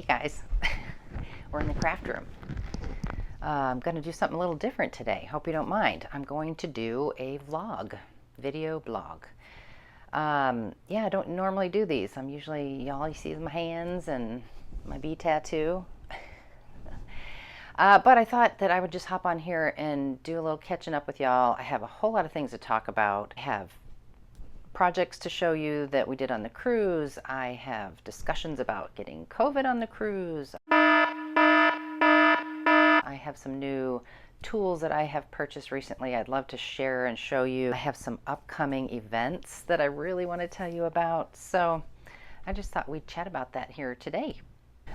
Hey guys, we're in the craft room. I'm going to do something a little different today. Hope you don't mind. I'm going to do a vlog, video blog. Yeah, I don't normally do these. I'm usually, all you see is my hands and my bee tattoo. But I thought that I would just hop on here and do a little catching up with y'all. I have a whole lot of things to talk about. I have projects to show you that we did on the cruise. I have discussions about getting COVID on the cruise. I have some new tools that I have purchased recently I'd love to share and show you. I have some upcoming events that I really want to tell you about. So I just thought we'd chat about that here today.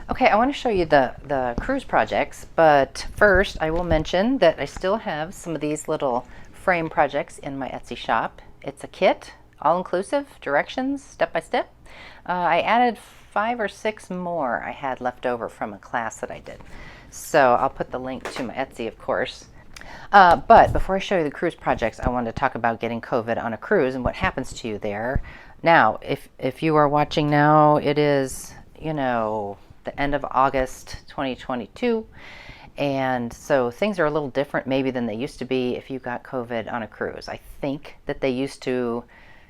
Okay, I want to show you the cruise projects, but first I will mention that I still have some of these little frame projects in my Etsy shop. It's a kit, all-inclusive, directions, step-by-step. I added 5 or 6 more I had left over from a class that I did. So I'll put the link to my Etsy, of course. But before I show you the cruise projects, I wanted to talk about getting COVID on a cruise and what happens to you there. Now, if you are watching now, it is, you know, the end of August 2022. And so things are a little different maybe than they used to be if you got COVID on a cruise. I think that they used to,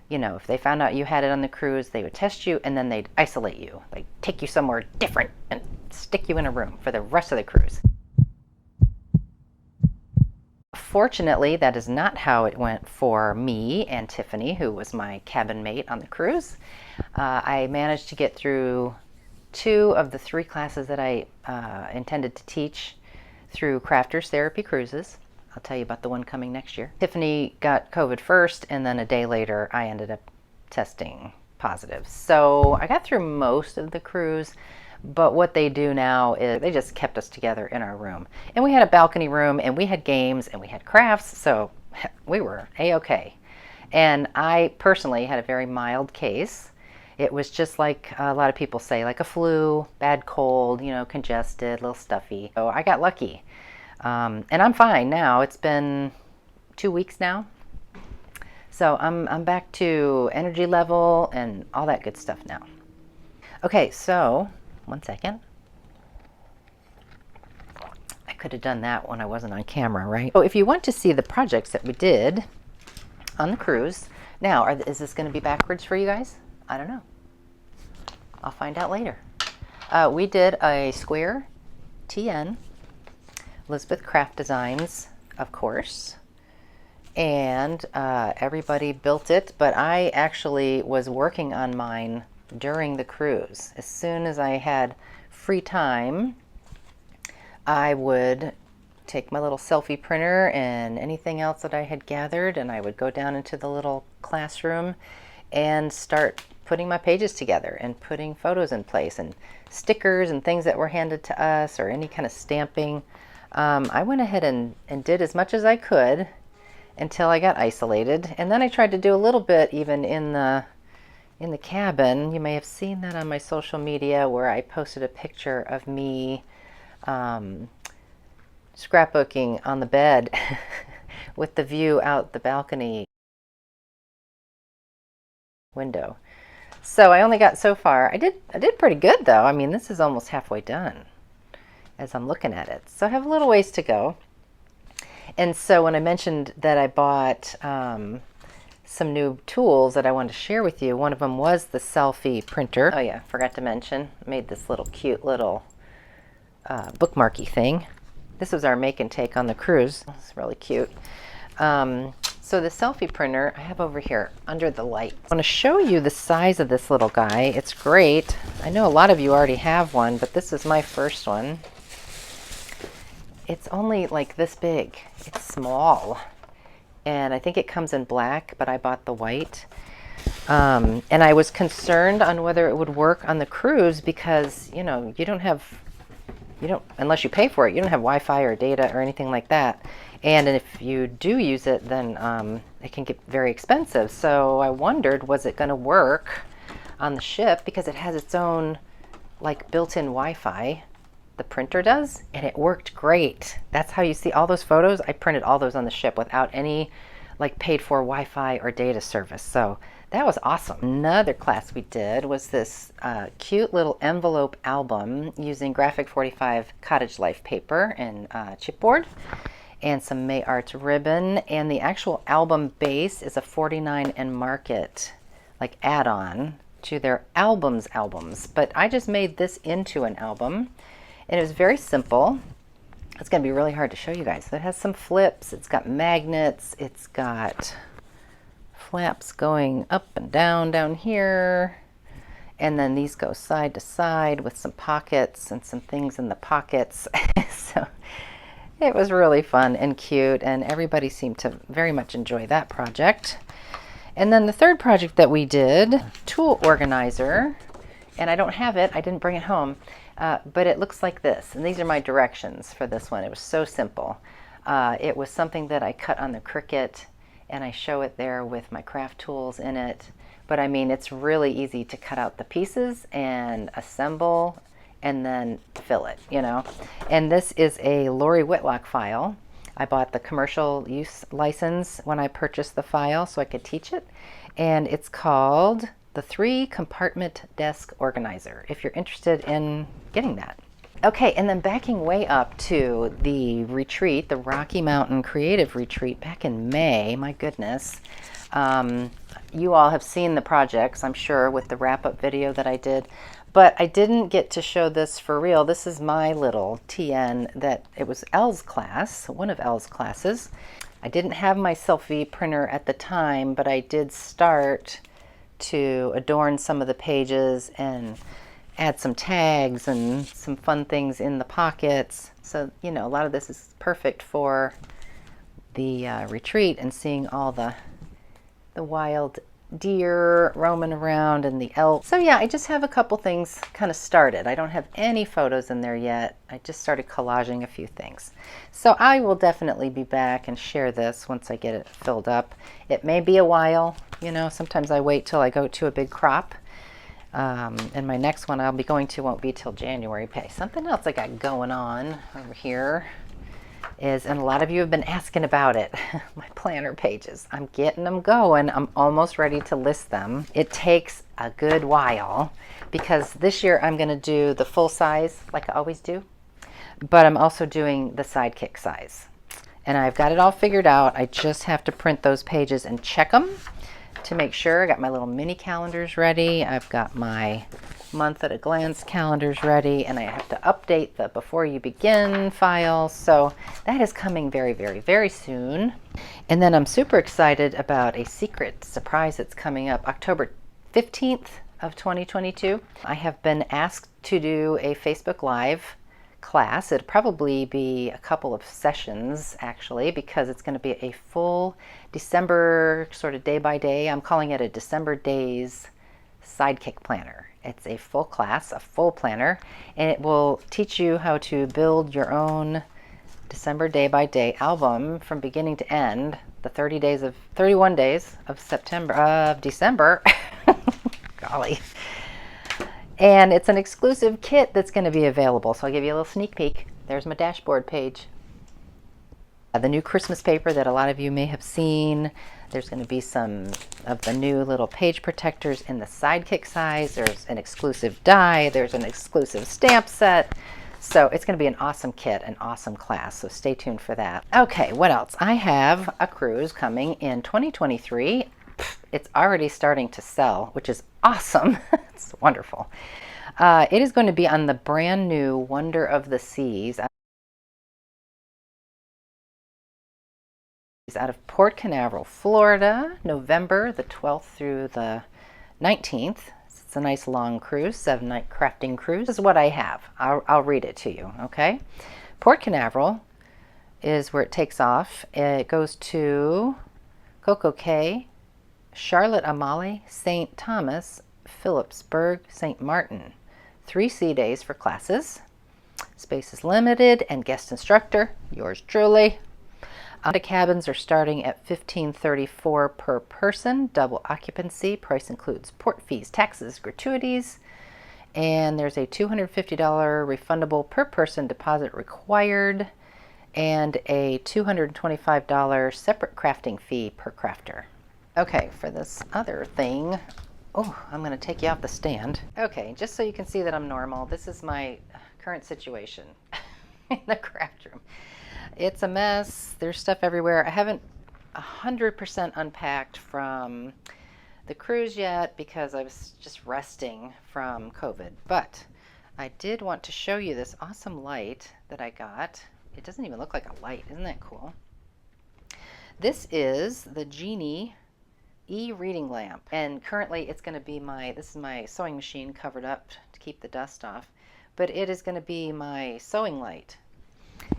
you know, if they found out you had it on the cruise, they would test you and then they'd isolate you. They'd take you somewhere different and stick you in a room for the rest of the cruise. Fortunately, that is not how it went for me and Tiffany, who was my cabin mate on the cruise. I managed to get through 2 of the 3 classes that I intended to teach through Crafters Therapy Cruises. I'll tell you about the one coming next year. Tiffany got COVID first, and then a day later I ended up testing positive. So I got through most of the cruise, but what they do now is they just kept us together in our room. And we had a balcony room, and we had games, and we had crafts, so we were A-okay. And I personally had a very mild case. It was just like a lot of people say, like a flu, bad cold, you know, congested, a little stuffy. So I got lucky. And I'm fine now. It's been 2 weeks now. So I'm back to energy level and all that good stuff now. Okay, so 1 second. I could have done that when I wasn't on camera, right? So if you want to see the projects that we did on the cruise, now, is this going to be backwards for you guys? I don't know. I'll find out later. We did a square TN, Elizabeth Craft Designs, of course, and everybody built it, but I actually was working on mine during the cruise. As soon as I had free time, I would take my little selfie printer and anything else that I had gathered, and I would go down into the little classroom and start putting my pages together and putting photos in place and stickers and things that were handed to us or any kind of stamping. I went ahead and did as much as I could until I got isolated, and then I tried to do a little bit even in the cabin. You may have seen that on my social media where I posted a picture of me scrapbooking on the bed with the view out the balcony window. So I only got so far. I did pretty good though. I mean, this is almost halfway done as I'm looking at it. So I have a little ways to go. And so when I mentioned that I bought some new tools that I wanted to share with you, one of them was the Selfie Printer. Oh yeah, forgot to mention, made this little cute little bookmarky thing. This was our make and take on the cruise. It's really cute. So the Selfie Printer I have over here under the light. I want to show you the size of this little guy. It's great. I know a lot of you already have one, but this is my first one. It's only like this big. It's small. And I think it comes in black, but I bought the white. And I was concerned on whether it would work on the cruise because, you know, unless you pay for it, you don't have Wi-Fi or data or anything like that. And if you do use it, then it can get very expensive. So I wondered, was it going to work on the ship because it has its own like built-in Wi-Fi. The printer does, and it worked great. That's how you see all those photos. I printed all those on the ship without any like paid for Wi-Fi or data service. So that was awesome. Another class we did was this cute little envelope album using Graphic 45 Cottage Life paper and chipboard and some May Arts ribbon. And the actual album base is a 49 and Market like add-on to their albums. But I just made this into an album, and it was very simple. It's going to be really hard to show you guys. So it has some flips, it's got magnets, it's got flaps going up and down here, and then these go side to side with some pockets and some things in the pockets. So it was really fun and cute, and everybody seemed to very much enjoy that project. And then the third project that we did, tool organizer, and I don't have it, I didn't bring it home, but it looks like this. And these are my directions for this one. It was so simple. It was something that I cut on the Cricut, and I show it there with my craft tools in it. But I mean, it's really easy to cut out the pieces and assemble and then fill it, you know. And this is a Lori Whitlock file. I bought the commercial use license when I purchased the file so I could teach it. And it's called the 3-Compartment Desk Organizer, if you're interested in getting that. Okay, and then backing way up to the retreat, the Rocky Mountain Creative Retreat back in May, my goodness. You all have seen the projects, I'm sure, with the wrap-up video that I did, but I didn't get to show this for real. This is my little TN that it was Elle's class, one of Elle's classes. I didn't have my Selfie Printer at the time, but I did start to adorn some of the pages and add some tags and some fun things in the pockets. So, you know, a lot of this is perfect for the retreat and seeing all the wild deer roaming around and the elk. So yeah, I just have a couple things kind of started. I don't have any photos in there yet. I just started collaging a few things. So I will definitely be back and share this once I get it filled up. It may be a while, you know, sometimes I wait till I go to a big crop. And my next one I'll be going to won't be till January. Okay, something else I got going on over here is, and a lot of you have been asking about it, my planner pages. I'm getting them going. I'm almost ready to list them. It takes a good while because this year I'm going to do the full size like I always do, but I'm also doing the sidekick size. And I've got it all figured out. I just have to print those pages and check them to make sure. I got my little mini calendars ready. I've got my month at a glance calendars ready, and I have to update the before you begin file. So that is coming very, very, very soon. And then I'm super excited about a secret surprise that's coming up October 15th of 2022. I have been asked to do a Facebook Live class. It'd probably be a couple of sessions actually, because it's going to be a full December sort of day by day. I'm calling it a December Days Sidekick Planner. It's a full class, a full planner, and it will teach you how to build your own December day by day album from beginning to end, the 31 days of December. Golly. And it's an exclusive kit that's going to be available. So I'll give you a little sneak peek. There's my dashboard page. The new Christmas paper that a lot of you may have seen. There's going to be some of the new little page protectors in the sidekick size. There's an exclusive die. There's an exclusive stamp set. So it's going to be an awesome kit, an awesome class. So stay tuned for that. Okay, what else? I have a cruise coming in 2023. It's already starting to sell, which is awesome. It's wonderful. It is going to be on the brand new Wonder of the Seas out of Port Canaveral, Florida, November the 12th through the 19th. It's a nice long cruise, 7-night crafting cruise. This is what I have. I'll read it to you, okay? Port Canaveral is where it takes off. It goes to Coco Cay, Charlotte Amalie, St. Thomas, Phillipsburg, St. Martin. 3 sea days for classes. Space is limited and guest instructor, yours truly. The cabins are starting at $15.34 per person, double occupancy. Price includes port fees, taxes, gratuities, and there's a $250 refundable per person deposit required. and a $225 separate crafting fee per crafter. Okay, for this other thing, oh, I'm going to take you off the stand. Okay, just so you can see that I'm normal, this is my current situation in the craft room. It's a mess. There's stuff everywhere. I haven't 100% unpacked from the cruise yet because I was just resting from COVID. But I did want to show you this awesome light that I got. It doesn't even look like a light. Isn't that cool? This is the Genie e-reading lamp, and currently it's going to be this is my sewing machine covered up to keep the dust off, but it is going to be my sewing light,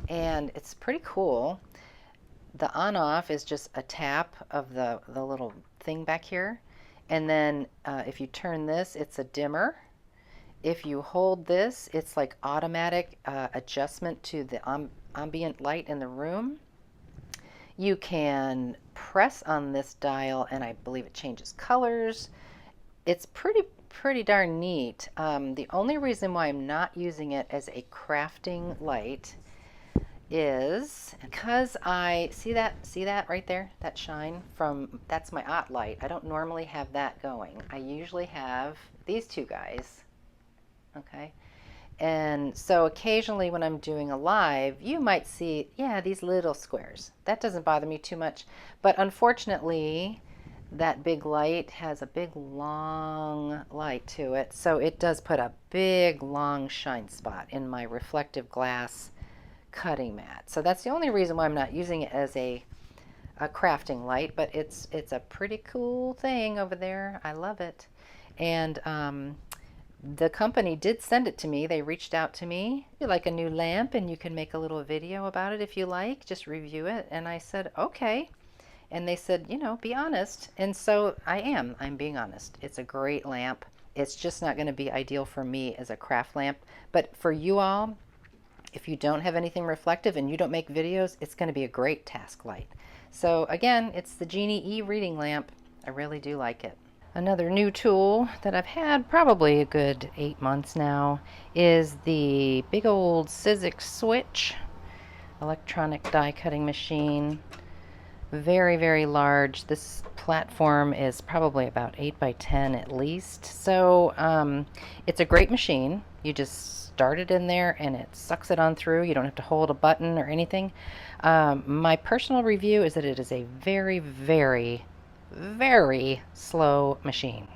and it's pretty cool. The on-off is just a tap of the little thing back here, and then if you turn this, it's a dimmer. If you hold this, it's like automatic adjustment to the ambient light in the room. You can press on this dial and I believe it changes colors. It's pretty darn neat. The only reason why I'm not using it as a crafting light is because I see that right there, that shine from, that's my OT light. I don't normally have that going. I usually have these two guys, okay? And so occasionally when I'm doing a live, you might see, yeah, these little squares. That doesn't bother me too much. But unfortunately, that big light has a big long light to it. So it does put a big long shine spot in my reflective glass cutting mat. So that's the only reason why I'm not using it as a crafting light. But it's a pretty cool thing over there. I love it. And the company did send it to me. They reached out to me. You like a new lamp and you can make a little video about it if you like, just review it. And I said, okay. And they said, you know, be honest. And so I'm being honest. It's a great lamp. It's just not going to be ideal for me as a craft lamp. But for you all, if you don't have anything reflective and you don't make videos, it's going to be a great task light. So again, it's the Genie e-reading lamp. I really do like it. Another new tool that I've had probably a good 8 months now is the big old Sizzix switch electronic die cutting machine. Very, very large. This platform is probably about 8 by 10 at least. So it's a great machine. You just start it in there and it sucks it on through. You don't have to hold a button or anything. My personal review is that it is a very, very slow machine.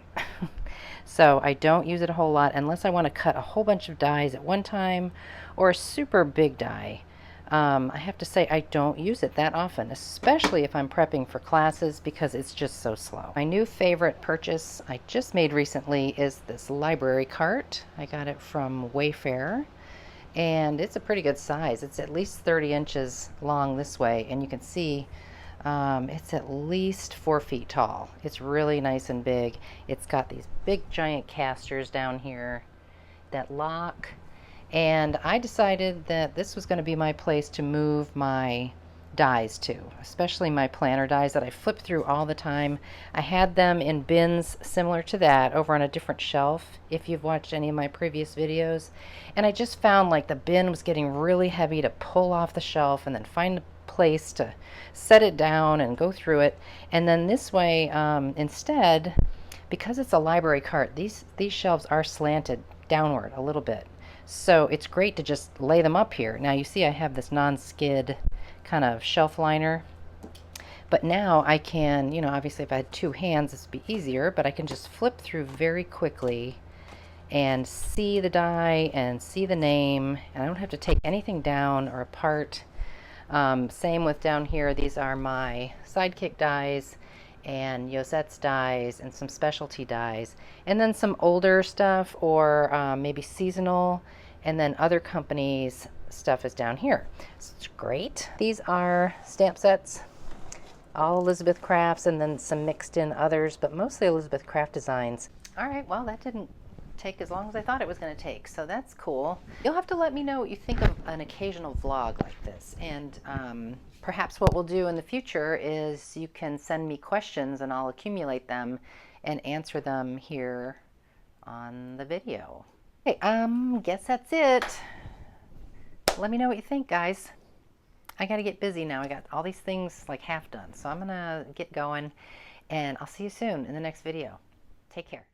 So I don't use it a whole lot unless I want to cut a whole bunch of dies at one time or a super big die. I have to say I don't use it that often, especially if I'm prepping for classes because it's just so slow. My new favorite purchase I just made recently is this library cart. I got it from Wayfair and it's a pretty good size. It's at least 30 inches long this way, and you can see it's at least 4 feet tall. It's really nice and big. It's got these big giant casters down here that lock, and I decided that this was going to be my place to move my dies to, especially my planner dies that I flip through all the time. I had them in bins similar to that over on a different shelf if you've watched any of my previous videos, and I just found like the bin was getting really heavy to pull off the shelf and then find a place to set it down and go through it. And then this way, instead, because it's a library cart, these shelves are slanted downward a little bit, so it's great to just lay them up here. Now you see I have this non-skid kind of shelf liner, but now I can, you know, obviously if I had 2 hands this would be easier, but I can just flip through very quickly and see the die and see the name, and I don't have to take anything down or apart. Same with down here. These are my Sidekick dies and Yosette's dies and some specialty dies, and then some older stuff or maybe seasonal, and then other companies' stuff is down here. So it's great. These are stamp sets, all Elizabeth Crafts, and then some mixed in others, but mostly Elizabeth Craft designs. All right, well, that didn't take as long as I thought it was going to take, so that's cool. You'll have to let me know what you think of an occasional vlog like this, and perhaps what we'll do in the future is you can send me questions and I'll accumulate them and answer them here on the video. Okay, guess that's it. Let me know what you think, guys. I got to get busy now. I got all these things like half done. So I'm going to get going, and I'll see you soon in the next video. Take care.